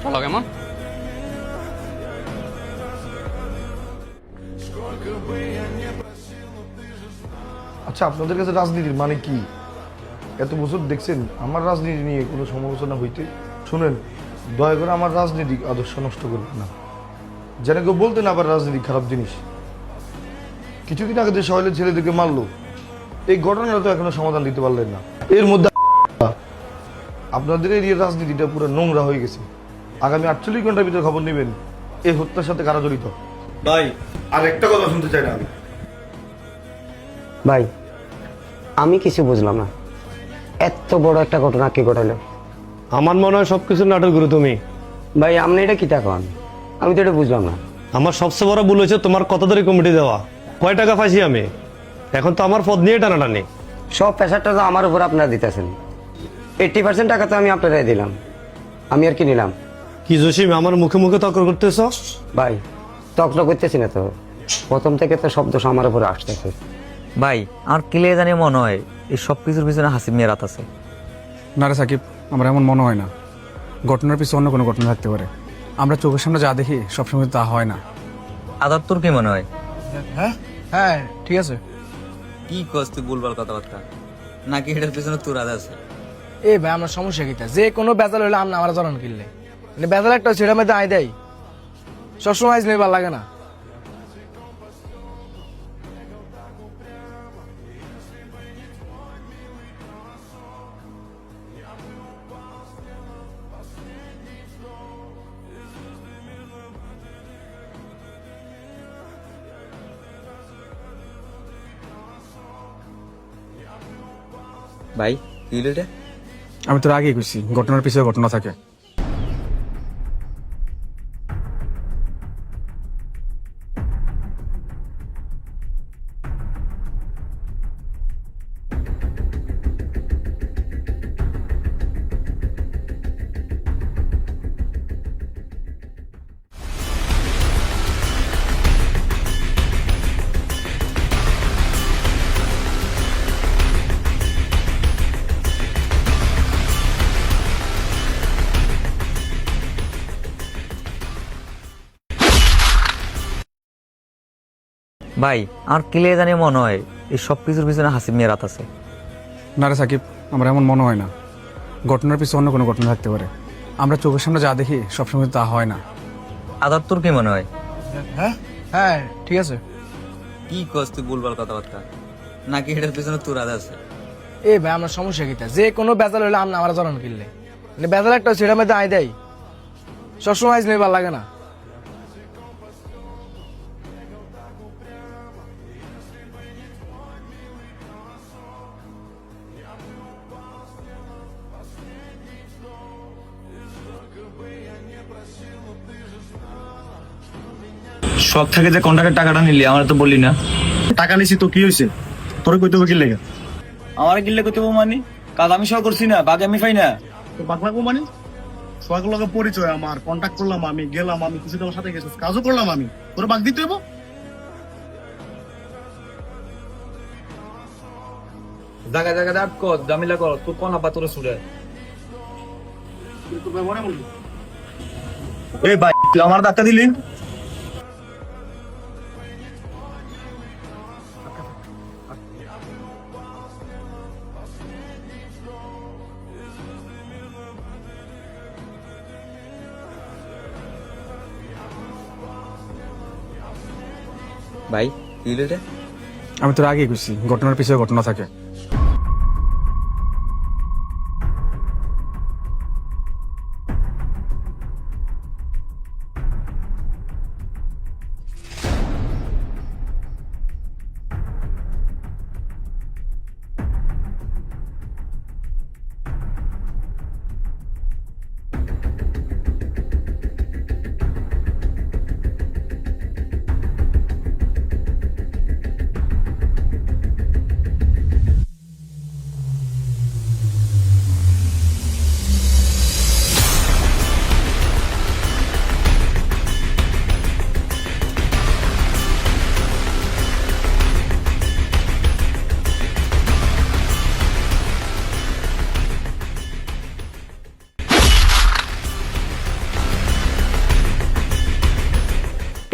J: চলো কেমন?
C: আচ্ছা, আপনাদের কাছে রাজনীতির মানে কি? এত বছর দেখছেন আমার রাজনীতি নিয়ে কোনো সমালোচনা হইতে? শুনেন, দয়া করে আমার রাজনৈতিক আদর্শ নষ্ট করবেন না। যেন কেউ বলতেন আবার রাজনীতি খারাপ জিনিস। কিছুদিন আগে যে সহেলের ছেলেদেরকে মারলো, এই ঘটনাটা তো এখনো সমাধান দিতে পারলেন না। এর মধ্যে আপনাদের এরিয়ার রাজনীতিটা পুরো নোংরা হয়ে গেছে। আগামী 48 ঘন্টার ভিতরে খবর নেবেন এই হত্যার সাথে কারা জড়িত। ভাই আর একটা কথা শুনতে চাই না আমি।
D: ভাই আমি কিছু বুঝলাম না, এত বড় একটা ঘটনা কে ঘটাইলো?
F: আমার মনে হয় সবকিছু নাটক করো তুমি।
D: ভাই আপনি এটা কি টাকা? আমি তো এটা বুঝলাম না।
F: আমার সবচেয়ে বড় ভুল হয়েছে তোমার কত ধরে কমিটি দেওয়া। কয় টাকা পাইছি আমি? এখন তো আমার পদ নিয়ে টানাটানি।
D: সব প্রেশারটা তো আমার উপর আপনারা দিতেছেন। 80% টাকা তো আমি আপনারাই দিলাম, আমি আর কি নিলাম?
F: কি জসিম আমার মুখে মুখে তর্ক করতেছ?
D: ভাই তর্ক করতেছি না তো, প্রথম থেকে তো শব্দ আমার উপরে আসতেছে।
E: ভাই আর ক্লিয়ার জানি মনে হয় এই সব কিছুর পিছনে হাসিব মিয়ার হাত আছে।
B: না রে সাকিব, আমার এমন মনে হয় না। ঘটনার পিছনে অন্য কোনো ঘটনা থাকতে পারে। আমরা চোখের সামনে যা দেখি সবসময় তা হয় না।
E: আদার তোর কি মনে হয়?
H: হ্যাঁ হ্যাঁ ঠিক আছে।
E: কি কস তুই ভুলভাল কথাবার্তা? নাকি এটার পিছনে তোর আদা আছে?
H: এ ভাই আমার সমস্যা কিটা, যে কোনো বেজাল হইলে আমরা আমার জড়ানো কিনলে মানে বেজাল একটা সেটা মধ্যে আয় দেয়, সবসময় আইসলে ভালো লাগে না।
E: ভাই কি হলো এটা?
B: আমি তোর আগেই কইছি ঘটনার পিছনে ঘটনা থাকে।
E: ভাই আমার ক্লিয়ার জানি মনে হয় এই সব কিছুর পিছনে হাসিব মিয়ার হাত আছে।
B: না রে সাকিব, আমার এমন মনে হয় না। ঘটনার পিছনে অন্য কোনো ঘটনা থাকতে পারে। আমরা চোখের সামনে যা দেখি সবসময় তা হয় না।
E: আদার তোর কি মনে হয়?
H: হ্যাঁ ঠিক আছে।
E: কি কস তুই ভুলভাল কথাবার্তা, নাকি এটার পিছনে তোর আদা আছে?
H: এ ভাই আমার সমস্যা কিটা, যে কোনো বেজাল হইলে আমরা আমার জানান কিনলে মানে বেজাল একটা সেটা মধ্যে আই দেয়, সবসময় আইসলে ভালো লাগে না।
G: সব থেকে যে কন্ট্রাক্টের টাকাটা নিলি আমার তো বললি না।
N: টাকা নিছি তো কি হয়েছে? তোরে কইতে হবে কি লেগে?
G: আমার কিনলে কত মানে কাজ আমি সহ করছি না, বাকি আমি পাই না।
N: তো বাগলাগো মানে সোহাগের লগে পরিচয় আমার, কন্ট্যাক্ট করলাম আমি, গেলাম আমি, কিছু তোমার সাথে গেছিস, কাজও করলাম আমি, তোরে বাগ দিতে হইব?
G: জায়গা জায়গা দাঁত কর, জামিলা কর, তোর কোন আপা তোরে ছুড়ে।
N: তোর ব্যবহারে বলবি।
G: এই ভাই তুই আমার ধাক্কা দিলি।
E: ভাই কি হলো রে?
B: আমি তোর আগে গেছি, ঘটনার পিছনে ঘটনা থাকে।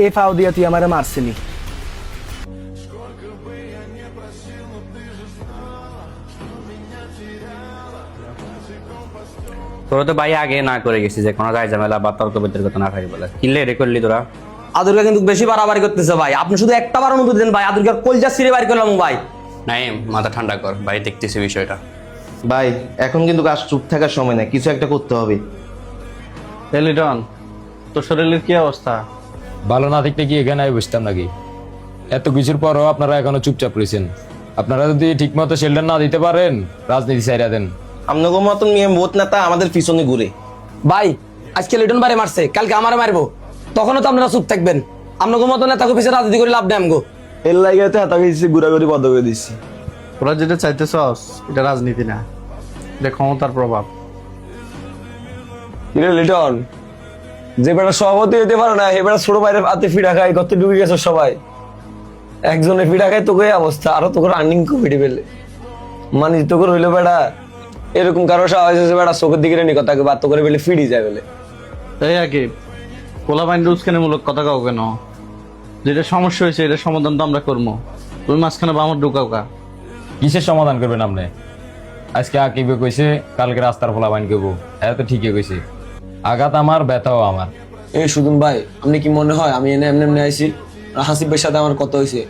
H: এ ফাও দিয়া তুই আমারে মারছিলি।
J: তোরা তো ভাই আগে না করে গেছি যে কোনো গায়ে ঝামেলা বা তর্ক বিতর্ক না থাকি বলে, কিনলে রে করলি তোরা।
D: আদুরকে কিন্তু বেশি বাড়াবাড়ি করতেছে ভাই, আপনি শুধু একটা বার অনুমতি দেন ভাই, আদুরকে কলজা ছিঁড়ে বাইর করলাম ভাই।
J: নাইম মাথা ঠান্ডা কর, ভাই দেখতেছি বিষয়টা।
L: ভাই এখন কিন্তু কাজ চুপ থাকার সময় না, কিছু একটা করতে হবে।
I: লিটন, তোর শরীরের কি অবস্থা?
G: ভালো না দেখতে কি এখানে আমি বুঝতাম নাকি? এত কিছুর পরও আপনারা এখনো চুপচাপ রয়েছেন। আপনারা যদি ঠিক মতো শেল্টার না দিতে পারেন, রাজনীতি চাইরা দেন।
L: আপনাকে মতন নিয়ে বোধ নেতা আমাদের পিছনে ঘুরে।
D: ভাই আজকে লিটন বারে মারছে, কালকে আমারে মারবো, তখনও তো আপনারা চুপ থাকবেন। আপনাকে মতো নেতাকে পিছিয়ে রাজনীতি করে লাভ নেই আমগো।
L: এর লাগে তাকে ঘুরাঘুরি বন্ধ করে দিচ্ছি।
I: ওরা যেটা চাইতেছস এটা রাজনীতি না, এটা ক্ষমতার প্রভাব।
D: কিরে লিটন, যে বেটা সভাপতি হইতে পারে না, এবার ছোট বাইরে হাতে ফিডা খায়, গত ডুবে গেছে সবাই। একজনে ফিডা খায় তোকে অবস্থা, আরো তোকে রানিং কমিটি পেলে মানে তোকে হইলো বেটা এরকম কারো সাহস আছে বেটা চোখের দিকে নি কথা বা তোকে পেলে ফিরি যায় বলে।
I: এই আগে পোলাপাইন রুজখানিমূলক কথা কাউ কেন? যেটা সমস্যা হয়েছে এটা সমাধান তো আমরা করবো, তুমি মাঝখানে বামর ঢুকাও কা।
G: কিসের সমাধান করবেন আপনি? আজকে আকিবে কইছে, কালকে রাস্তার ফলা বাইন করবো, হ্যাঁ তো ঠিকই কইছে। আঘাত আমার, ব্যথাও আমার।
D: এই সুদুন ভাই, আপনি কি মনে হয় আমি এনে এমনি এমনি আইছি? হাসিব ভাইয়ের সাথে আমার কত হয়েছে,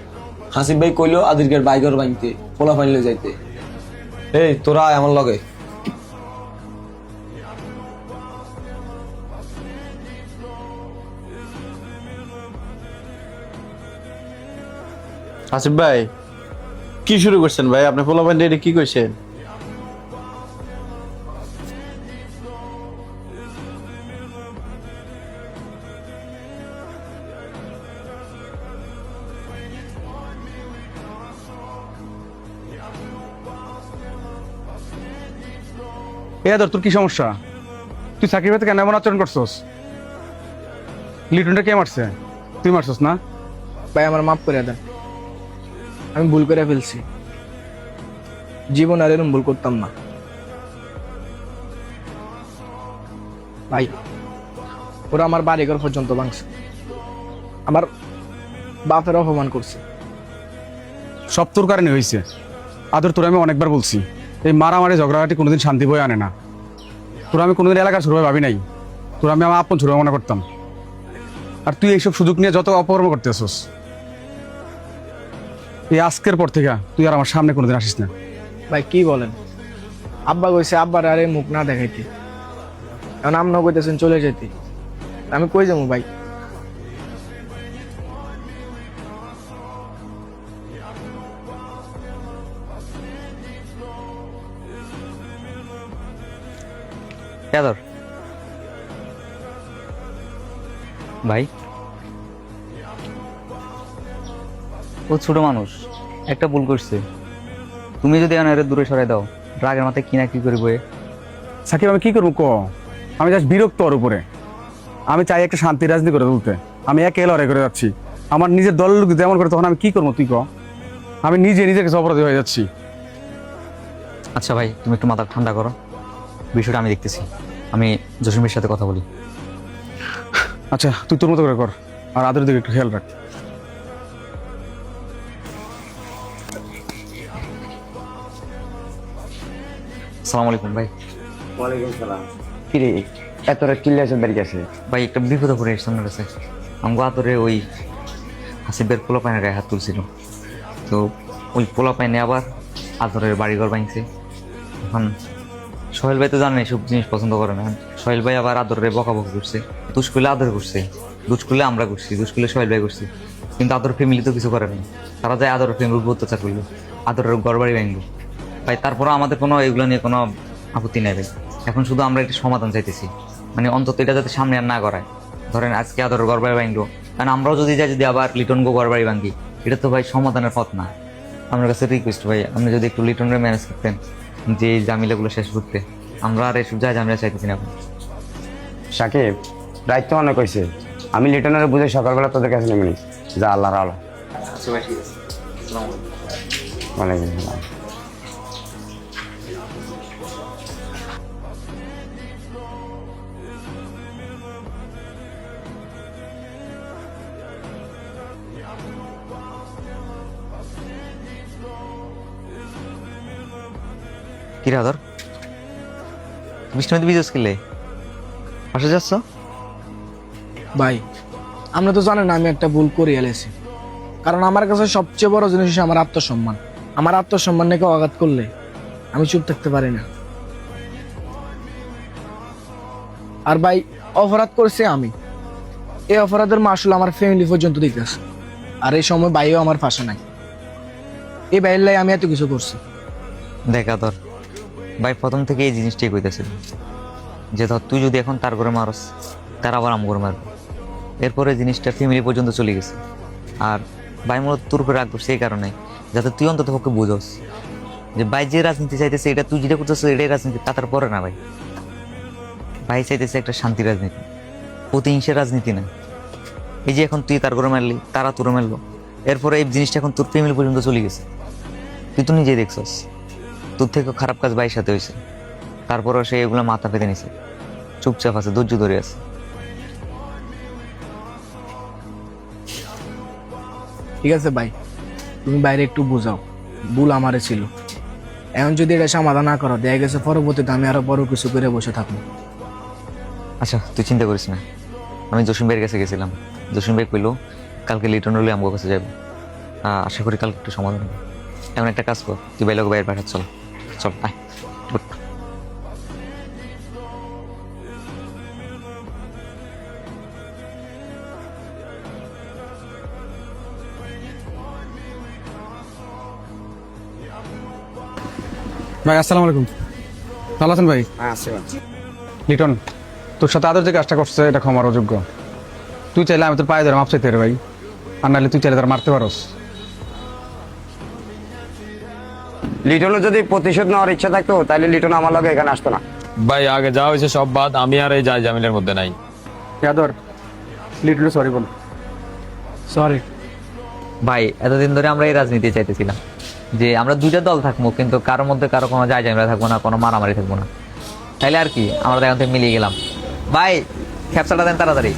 D: হাসিব ভাই কইলো আদিরকের বাইকের বাইনতে পোলা ফাইনলে যাইতে। এই তোরা আয় আমার লগে।
I: আসিফ ভাই কি শুরু করছেন ভাই? আপনি পোলাপাইন এটা কি কইছেন?
B: তোর কি সমস্যা? তুই সাকিবের কেন এমন আচরণ করছস? লিটনটা কে মারছে? তুই মারছস না?
H: ভাই আমার মাফ করে দেন, আমি ভুল করে ফেলছি, জীবন আর এরকম ভুল করতাম না। ভাই ওরা আমার বাড়িঘর পর্যন্ত ভাঙছে, আমার বাপের অপমান করছে,
B: সব তোর কারণে হয়েছে। আদর তোর আমি অনেকবার বলছি এই মারামারি ঝগড়াটি কোনোদিন শান্তি বয়ে আনে না। তোর আমি কোনোদিন এলাকার ছোট ভাই ভাবি নাই, তোর আমি আমার আপন ছোট ভাই মনে করতাম। আর তুই এইসব সুযোগ নিয়ে যত অপকর্ম করতেছস, এই আজকের পর থেকে তুই আর আমার সামনে কোনোদিন আসিস না।
H: ভাই কি বলেন? আব্বা কইছে আব্বার আরে মুখ না দেখাইতে, এখন আমরাও কইতেছেন চলে যেতে। আমি কই যাবো ভাই?
E: আদর ভাই, ও ছোট মানুষ, একটা ভুল করছে। তুমি যদি এখন এর দূরে সরাই দাও, রাগের মাথায় কি না কি করবো।
B: সাকিব আমি কি করবো ক? আমি জাস্ট বিরক্ত ওর উপরে। আমি চাই একটা শান্তি রাজনীতি করে তুলতে। আমি একে লড়াই করে যাচ্ছি, আমার নিজের দল লোক যেমন করে, তখন আমি কি করবো তুই ক? আমি নিজে নিজের কাছে অপরাধী হয়ে যাচ্ছি।
E: আচ্ছা ভাই, তুমি একটু মাথা ঠান্ডা করো, বিষয়টা আমি দেখতেছি। আমি জসিমের সাথে কথা বলি।
B: আচ্ছা তুই তোর মতো করে কর, আর আদের দিকে একটু খেয়াল রাখ।
E: আসসালামু আলাইকুম ভাই।
D: ওয়ালাইকুম সালাম। কি রে এত রাত কিল্লে আছে বাড়ি গেছে?
E: ভাই একটা বিপদে পড়ে এসেছে আপনার কাছে। আমাকে আদরে ওই হাসিবের পোলা পাইনের গায়ে হাত তুলছিল, তো ওই পোলা পাইনে আবার আদরের বাড়িঘর ভাঙছে। এখন সোহেল ভাই তো জানেন এইসব জিনিস পছন্দ করে না। সোহেল ভাই আবার আদরে বকাবকি করছে, দুষ করলে আদর করছে, দুষ করলে আমরা করছি, দুষ করলে সোহেল ভাই করছি। কিন্তু আদর ফ্যামিলি তো কিছু করে না, তারা যায় আদরের ফ্যামিলির উপর অত্যাচার করলো, আদরের ঘর বাড়ি ভাঙলো। ভাই তারপরে আমাদের কোনো এগুলো নিয়ে কোনো আপত্তি নেই ভাই। এখন শুধু আমরা একটা সমাধান চাইতেছি, মানে অন্তত এটা যাতে সামনে আর না করায়। ধরেন আজকে আদরের ঘর বাড়ি ভাঙলো, কারণ আমরাও যদি যাই, যদি আবার লিটন গো ঘর বাড়ি ভাঙি, এটা তো ভাই সমাধানের পথ না। আপনার কাছে রিকোয়েস্ট ভাই, আপনি যদি একটু লিটনের ম্যানেজ করতেন, যে এই ঝামেলাগুলো শেষ করতে। আমরা আর এসব যায় ঝামেলা চাইতেছি না এখন।
D: সাকিব দায়িত্ব অনেক হয়েছে, আমি লিটনের বুঝে সকালবেলা তোদের কাছে নেমে নিই। যা আল্লাহর আলো।
E: আচ্ছা ভাই ঠিক আছে, আসসালামু আলাইকুম।
D: ওয়ালাইকুম সালাম।
E: কি রে আদর, বৃষ্টি মধ্যে ভিজস কিনলে বাসা যাচ্ছ?
H: ভাই আমরা তো জানেন আমি একটা ভুল করে এলেছি, কারণ আমার কাছে সবচেয়ে বড় জিনিস হচ্ছে আমার আত্মসম্মান। আমার আত্মসম্মান নিয়ে কেউ আঘাত করলে আমি চুপ থাকতে পারি না। আর ভাই অপরাধ করছে আমি, এই অপরাধের মাসুল আমার ফ্যামিলি পর্যন্ত দিতেছে। আর এই সময় ভাইও আমার পাশে নাই, এই ভাইয়ের লাই আমি এত কিছু করছি।
E: দেখ আদর ভাই, প্রথম থেকে এই জিনিসটাই কইতেছিল যে ধর তুই যদি এখন তার করে মারস, তার আবার আম করে মারবো। এরপরে জিনিসটা ফ্যামিলি পর্যন্ত চলে গেছে। আর ভাই মূলত তোর উপরে রাগ করছে এই কারণে, যাতে তুই অন্তত পক্ষে বুঝস যে ভাই যে রাজনীতি চাইতেছে, এটা তুই যেটা করতেছ এটাই রাজনীতি, তার পরে না। ভাই ভাই চাইতেছে একটা শান্তি রাজনীতি, প্রতিহিংসার রাজনীতি না। এই যে এখন তুই তার করে মারলি, তারা তোর মারলো, এরপরে এই জিনিসটা এখন তোর ফ্যামিলি পর্যন্ত চলে গেছে। তুই তো নিজেই দেখছস তোর থেকে খারাপ কাজ ভাইয়ের সাথে হয়েছে, তারপরও সে এগুলো মাথা পেতে নিছে, চুপচাপ আছে, ধৈর্য ধরে আছে।
H: ঠিক আছে ভাই, তুমি বাইরে একটু বুঝাও, ভুল আমারে ছিল। এখন যদি এটা সমাধান না করো, দেখা গেছে পরবর্তীতে আমি আরো বড় কিছু করে বসে থাকবো।
E: আচ্ছা তুই চিন্তা করিস না, আমি জসিম ভাইয়ের কাছে গেছিলাম, জসিম ভাই কইলো কালকে লিটন হলে আমার কাছে যাবো। আশা করি কালকে একটু সমাধান হবে। এমন একটা কাজ কর, তুই বাইরে বাইরে পাঠা, চল চল আয়। উঠ।
B: ভাই আসসালামু আলাইকুম। ভালো আছেন ভাই? লিটন তোর সাথে আদর যে কাজটা করছে এটা ক্ষমার অযোগ্য। তুই চাইলে আমি তোর পায়ে ধরে মাপ চাইতে রে ভাই, আর নাহলে তুই চাইলে তার মারতে পারস।
D: লিটনের যদি প্রতিশোধ নেওয়ার ইচ্ছা থাকতো তাহলে লিটন আমার লগে এখানে আসতো না।
G: ভাই আগে যা হয়েছে সব বাদ, আমি আর এই জামিলের মধ্যে নাই।
B: আদর লিটন সরি বল।
H: সরি
E: ভাই, এতদিন ধরে আমরা এই রাজনীতি চাইতেছিলাম যে আমরা দুইটা দল থাকবো, কিন্তু কারোর মধ্যে কারো কোনো জায়গা থাকবো না, কোনো মারামারি থাকবো না। তাইলে আর কি আমরা এখান থেকে মিলিয়ে গেলাম। ভাই ক্যাপচারটা দেন তাড়াতাড়ি।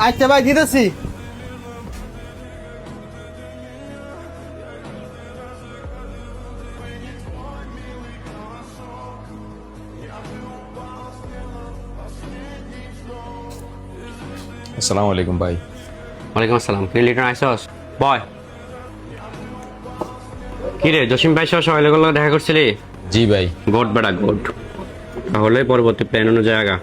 H: আচ্ছা ভাই দিতেছি।
G: আসসালামু আলাইকুম ভাই।
J: ওয়ালাইকুম আসসালাম। কি লিটন আইসস? বয়। কি রে জসিম ভাই সহ সবাই দেখা করছিলি?
G: জি ভাই।
J: গুড বেটা গুড। তাহলে পরবর্তী প্ল্যান অনুযায়ী আগা।